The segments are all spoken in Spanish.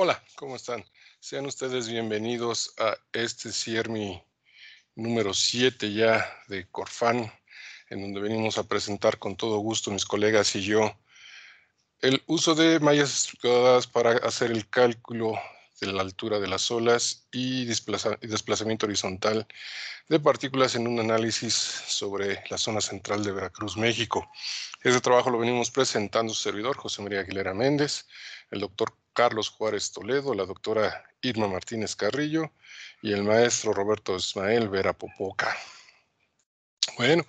Hola, ¿cómo están? Sean ustedes bienvenidos a este CIERMI número 7 ya de Corfán, en donde venimos a presentar con todo gusto mis colegas y yo el uso de mallas estructuradas para hacer el cálculo de la altura de las olas y desplazamiento horizontal de partículas en un análisis sobre la zona central de Veracruz, México. Este trabajo lo venimos presentando su servidor, José María Aguilera Méndez, el doctor Carlos Juárez Toledo, la doctora Irma Martínez Carrillo y el maestro Roberto Ismael Vera Popoca. Bueno,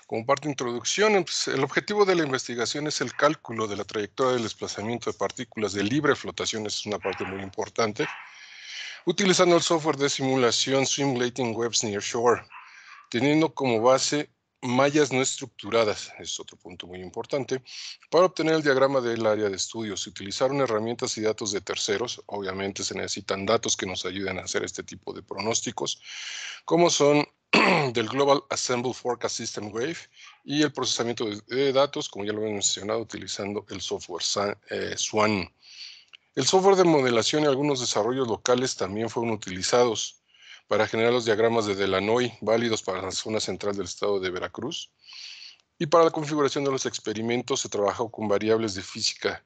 como parte de introducción, pues, el objetivo de la investigación es el cálculo de la trayectoria del desplazamiento de partículas de libre flotación, es una parte muy importante, utilizando el software de simulación Simulating Webs Near Shore, teniendo como base mallas no estructuradas, es otro punto muy importante, para obtener el diagrama del área de estudio. Se utilizaron herramientas y datos de terceros, obviamente se necesitan datos que nos ayuden a hacer este tipo de pronósticos, como son del Global Assemble Forecast System Wave y el procesamiento de datos, como ya lo he mencionado, utilizando el software SWAN. El software de modelación y algunos desarrollos locales también fueron utilizados para generar los diagramas de Delanoy, válidos para la zona central del estado de Veracruz. Y para la configuración de los experimentos se trabajó con variables de física.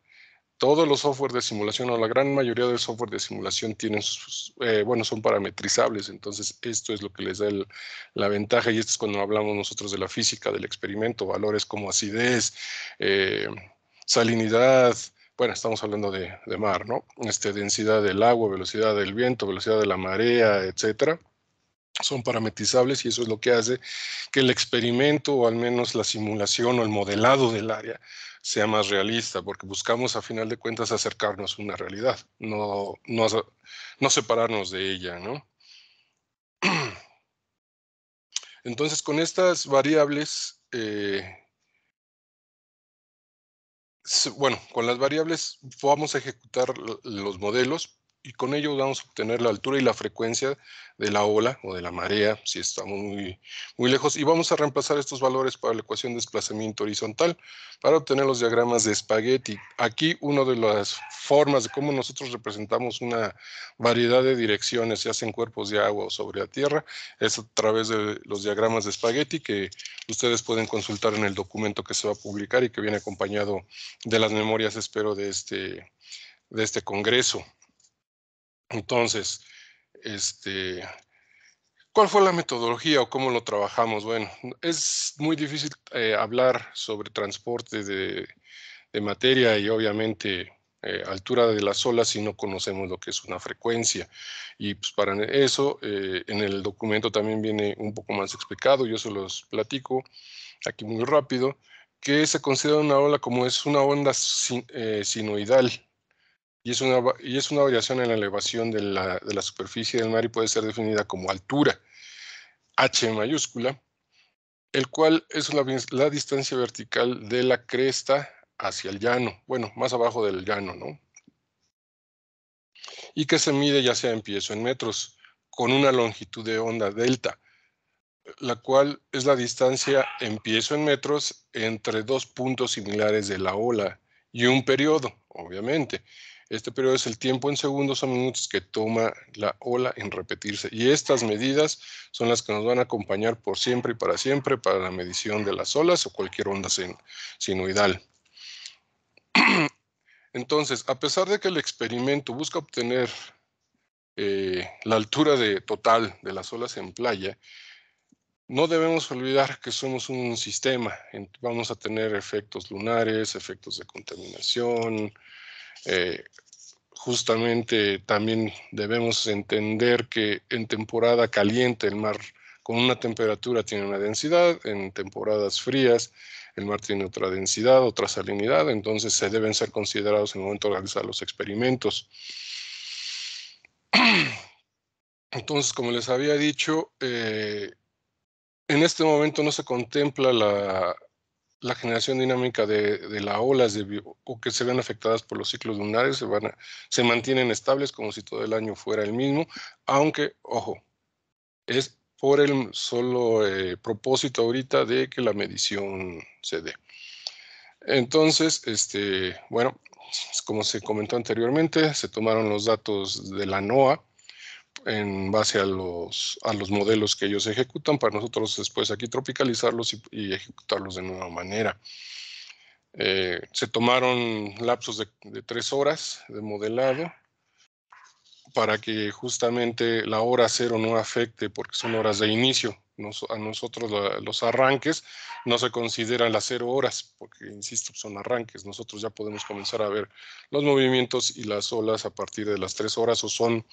Todos los software de simulación, o la gran mayoría del software de simulación, tienen son parametrizables. Entonces, esto es lo que les da la ventaja, y esto es cuando hablamos nosotros de la física del experimento, valores como acidez, salinidad. Bueno, estamos hablando de mar, ¿no? Densidad del agua, velocidad del viento, velocidad de la marea, etcétera. Son parametrizables y eso es lo que hace que el experimento, o al menos la simulación o el modelado del área, sea más realista, porque buscamos a final de cuentas acercarnos a una realidad, no separarnos de ella, ¿no? Entonces, con estas variables, con las variables vamos a ejecutar los modelos y con ello vamos a obtener la altura y la frecuencia de la ola o de la marea, si estamos muy lejos, y vamos a reemplazar estos valores para la ecuación de desplazamiento horizontal para obtener los diagramas de espagueti. Aquí una de las formas de cómo nosotros representamos una variedad de direcciones, se hacen cuerpos de agua o sobre la tierra, es a través de los diagramas de espagueti que ustedes pueden consultar en el documento que se va a publicar y que viene acompañado de las memorias, espero, de este congreso. Entonces, ¿cuál fue la metodología o cómo lo trabajamos? Bueno, es muy difícil hablar sobre transporte de materia y obviamente altura de las olas si no conocemos lo que es una frecuencia. Y pues para eso, en el documento también viene un poco más explicado, yo se los platico aquí muy rápido, que se considera una ola como es una onda sinoidal, y es una variación en la elevación de la superficie del mar y puede ser definida como altura, H mayúscula, el cual es la distancia vertical de la cresta hacia el llano, bueno, más abajo del llano, ¿no? Y que se mide ya sea en pies o en metros, con una longitud de onda delta, la cual es la distancia en pies o en metros entre dos puntos similares de la ola y un periodo, obviamente. Este periodo es el tiempo en segundos o minutos que toma la ola en repetirse. Y estas medidas son las que nos van a acompañar por siempre y para la medición de las olas o cualquier onda sinoidal. Entonces, a pesar de que el experimento busca obtener la altura total de las olas en playa, no debemos olvidar que somos un sistema. Vamos a tener efectos lunares, efectos de contaminación. Justamente también debemos entender que en temporada caliente el mar con una temperatura tiene una densidad, en temporadas frías el mar tiene otra densidad, otra salinidad, entonces se deben ser considerados en el momento de realizar los experimentos. Entonces, como les había dicho, en este momento no se contempla la generación dinámica de las olas o que se ven afectadas por los ciclos lunares, se mantienen estables como si todo el año fuera el mismo, aunque, ojo, es por el solo propósito ahorita de que la medición se dé. Entonces, bueno, como se comentó anteriormente, se tomaron los datos de la NOAA en base a los modelos que ellos ejecutan para nosotros después aquí tropicalizarlos y ejecutarlos de nueva manera. Se tomaron lapsos de 3 horas de modelado para que justamente la hora cero no afecte, porque son horas de inicio. A nosotros los arranques no se consideran las 0 horas, porque, insisto, son arranques. Nosotros ya podemos comenzar a ver los movimientos y las olas a partir de las 3 horas, o son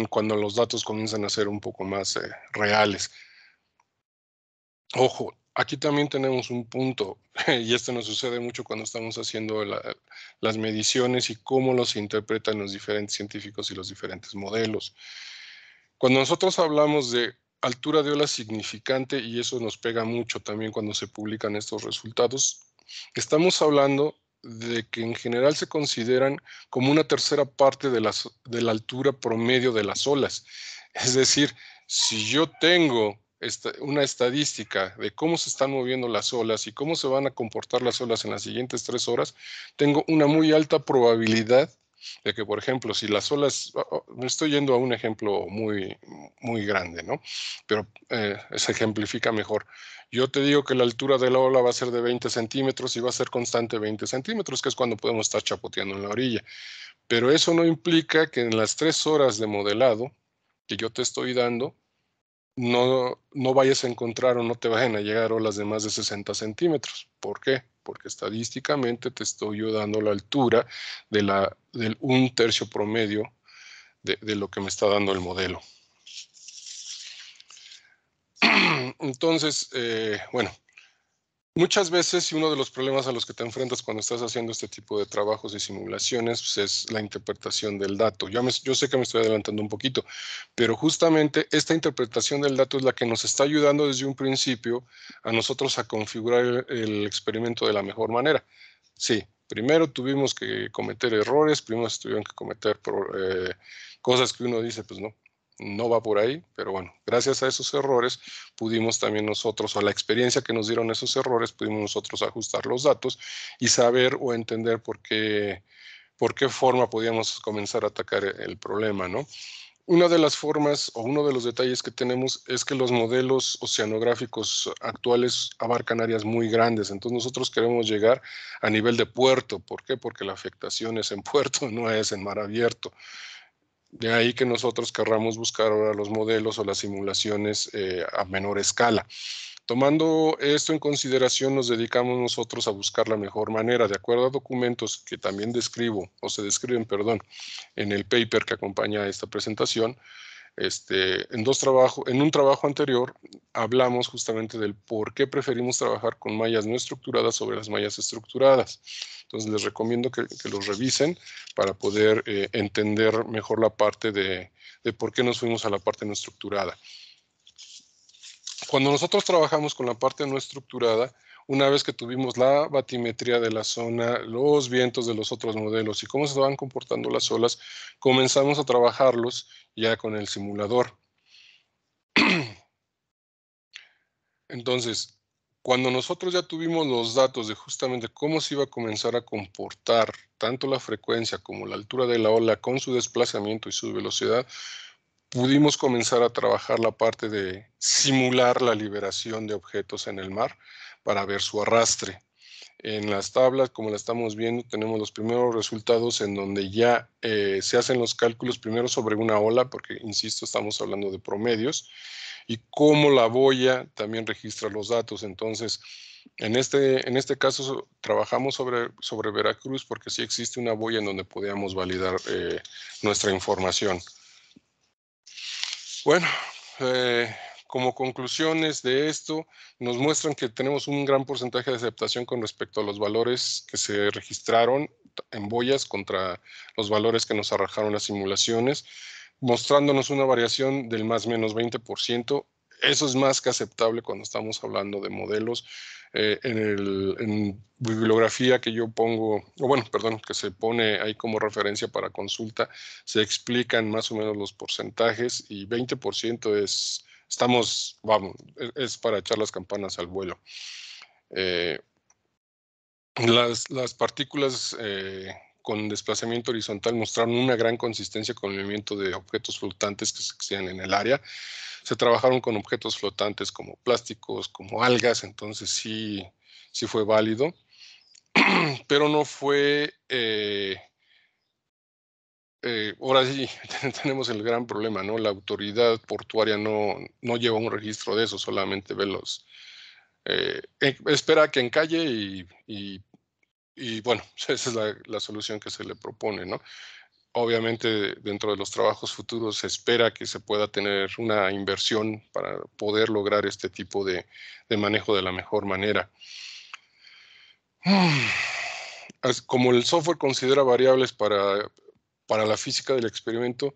cuando los datos comienzan a ser un poco más reales. Ojo, aquí también tenemos un punto, y esto nos sucede mucho cuando estamos haciendo las mediciones y cómo los interpretan los diferentes científicos y los diferentes modelos. Cuando nosotros hablamos de altura de ola significante, y eso nos pega mucho también cuando se publican estos resultados, estamos hablando de que en general se consideran como una tercera parte de la altura promedio de las olas. Es decir, si yo tengo una estadística de cómo se están moviendo las olas y cómo se van a comportar las olas en las siguientes 3 horas, tengo una muy alta probabilidad de que, por ejemplo, si las olas, me estoy yendo a un ejemplo muy grande, ¿no? Pero se ejemplifica mejor. Yo te digo que la altura de la ola va a ser de 20 centímetros y va a ser constante 20 centímetros, que es cuando podemos estar chapoteando en la orilla. Pero eso no implica que en las 3 horas de modelado que yo te estoy dando, no vayas a encontrar o no te vayan a llegar olas de más de 60 centímetros. ¿Por qué? Porque estadísticamente te estoy yo dando la altura del 1/3 promedio de lo que me está dando el modelo. Entonces, bueno, muchas veces, y uno de los problemas a los que te enfrentas cuando estás haciendo este tipo de trabajos y simulaciones, pues, es la interpretación del dato. Yo sé que me estoy adelantando un poquito, pero justamente esta interpretación del dato es la que nos está ayudando desde un principio a nosotros a configurar el experimento de la mejor manera. Sí, primero tuvimos que cometer errores, primero se tuvieron que cometer cosas que uno dice, pues no va por ahí, pero bueno, gracias a esos errores pudimos también nosotros, o a la experiencia que nos dieron esos errores, pudimos nosotros ajustar los datos y saber o entender por qué forma podíamos comenzar a atacar el problema, ¿no? Una de las formas o uno de los detalles que tenemos es que los modelos oceanográficos actuales abarcan áreas muy grandes, entonces nosotros queremos llegar a nivel de puerto. ¿Por qué? Porque la afectación es en puerto, no es en mar abierto. De ahí que nosotros querramos buscar ahora los modelos o las simulaciones a menor escala. Tomando esto en consideración, nos dedicamos nosotros a buscar la mejor manera, de acuerdo a documentos que también describo, o se describen, perdón, en el paper que acompaña a esta presentación. En un trabajo anterior hablamos justamente del por qué preferimos trabajar con mallas no estructuradas sobre las mallas estructuradas. Entonces les recomiendo que los revisen para poder entender mejor la parte de por qué nos fuimos a la parte no estructurada. Cuando nosotros trabajamos con la parte no estructurada, una vez que tuvimos la batimetría de la zona, los vientos de los otros modelos y cómo se van comportando las olas, comenzamos a trabajarlos ya con el simulador. Entonces, cuando nosotros ya tuvimos los datos de justamente cómo se iba a comenzar a comportar tanto la frecuencia como la altura de la ola con su desplazamiento y su velocidad, pudimos comenzar a trabajar la parte de simular la liberación de objetos en el mar para ver su arrastre. En las tablas, como la estamos viendo, tenemos los primeros resultados en donde ya se hacen los cálculos primero sobre una ola, porque, insisto, estamos hablando de promedios, y cómo la boya también registra los datos. Entonces, en este caso trabajamos sobre Veracruz porque sí existe una boya en donde podíamos validar nuestra información. Bueno, como conclusiones de esto, nos muestran que tenemos un gran porcentaje de aceptación con respecto a los valores que se registraron en boyas contra los valores que nos arrojaron las simulaciones, mostrándonos una variación del más o menos 20%. Eso es más que aceptable cuando estamos hablando de modelos. En bibliografía que yo pongo, o bueno, perdón, que se pone ahí como referencia para consulta, se explican más o menos los porcentajes y 20% vamos, es para echar las campanas al vuelo. Las partículas con desplazamiento horizontal mostraron una gran consistencia con el movimiento de objetos flotantes que existían en el área. Se trabajaron con objetos flotantes como plásticos, como algas, entonces sí fue válido, pero no fue, ahora sí tenemos el gran problema, ¿no? La autoridad portuaria no lleva un registro de eso, solamente ve espera que encalle y bueno, esa es la solución que se le propone, ¿no? Obviamente, dentro de los trabajos futuros se espera que se pueda tener una inversión para poder lograr este tipo de manejo de la mejor manera. Como el software considera variables para la física del experimento,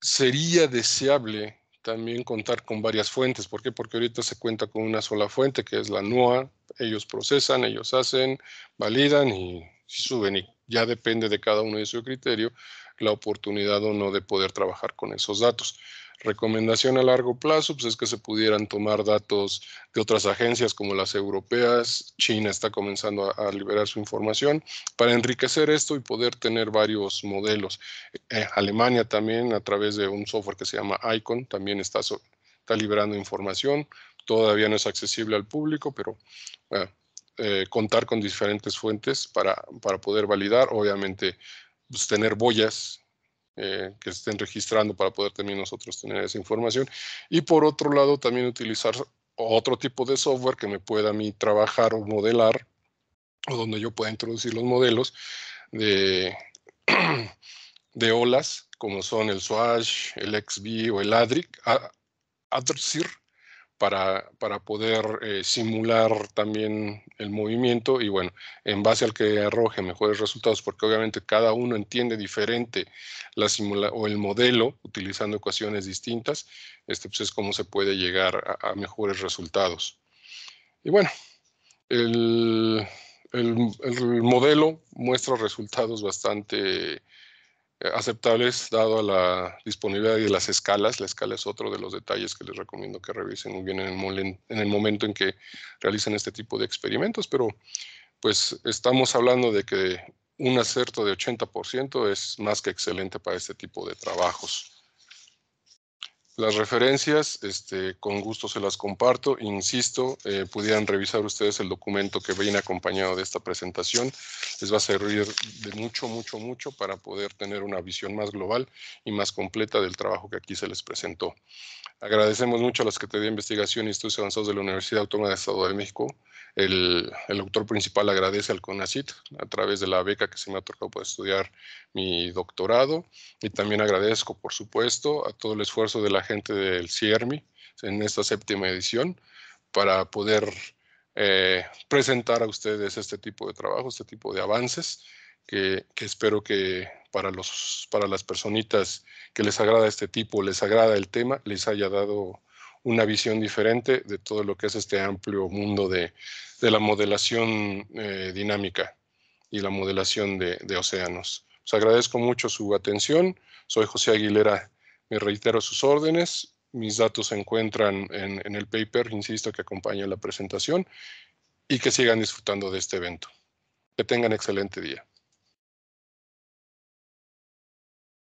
sería deseable también contar con varias fuentes. ¿Por qué? Porque ahorita se cuenta con una sola fuente, que es la NOAA. Ellos procesan, ellos hacen, validan y suben. Y ya depende de cada uno de su criterio la oportunidad o no de poder trabajar con esos datos. Recomendación a largo plazo, pues es que se pudieran tomar datos de otras agencias como las europeas. China está comenzando a liberar su información para enriquecer esto y poder tener varios modelos. Alemania también, a través de un software que se llama ICON, también está liberando información. Todavía no es accesible al público, pero bueno, contar con diferentes fuentes para poder validar. Obviamente, pues, tener boyas que estén registrando para poder también nosotros tener esa información. Y por otro lado, también utilizar otro tipo de software que me pueda a mí trabajar o modelar, o donde yo pueda introducir los modelos de, de olas, como son el SWASH, el XV o el ADRSIR, para poder simular también el movimiento y bueno, en base al que arroje mejores resultados, porque obviamente cada uno entiende diferente o el modelo utilizando ecuaciones distintas, pues es como se puede llegar a mejores resultados. Y bueno, el, el modelo muestra resultados bastante aceptables dado a la disponibilidad de las escalas. La escala es otro de los detalles que les recomiendo que revisen muy bien en el momento en que realicen este tipo de experimentos, pero pues estamos hablando de que un acierto de 80% es más que excelente para este tipo de trabajos. Las referencias, con gusto se las comparto. Insisto, pudieran revisar ustedes el documento que viene acompañado de esta presentación. Les va a servir de mucho, mucho, mucho para poder tener una visión más global y más completa del trabajo que aquí se les presentó. Agradecemos mucho a la Secretaría de Investigación y Estudios Avanzados de la Universidad Autónoma del Estado de México. El autor principal agradece al CONACYT a través de la beca que se me ha tocado para estudiar mi doctorado. Y también agradezco, por supuesto, a todo el esfuerzo de la gente del CIERMI en esta 7ª edición para poder presentar a ustedes este tipo de trabajo, este tipo de avances, que espero que para las personitas que les agrada este tipo, les agrada el tema, les haya dado una visión diferente de todo lo que es este amplio mundo de la modelación dinámica y la modelación de océanos. Os agradezco mucho su atención. Soy José Aguilera. Me reitero sus órdenes. Mis datos se encuentran en el paper, insisto, que acompaña la presentación, y que sigan disfrutando de este evento. Que tengan excelente día.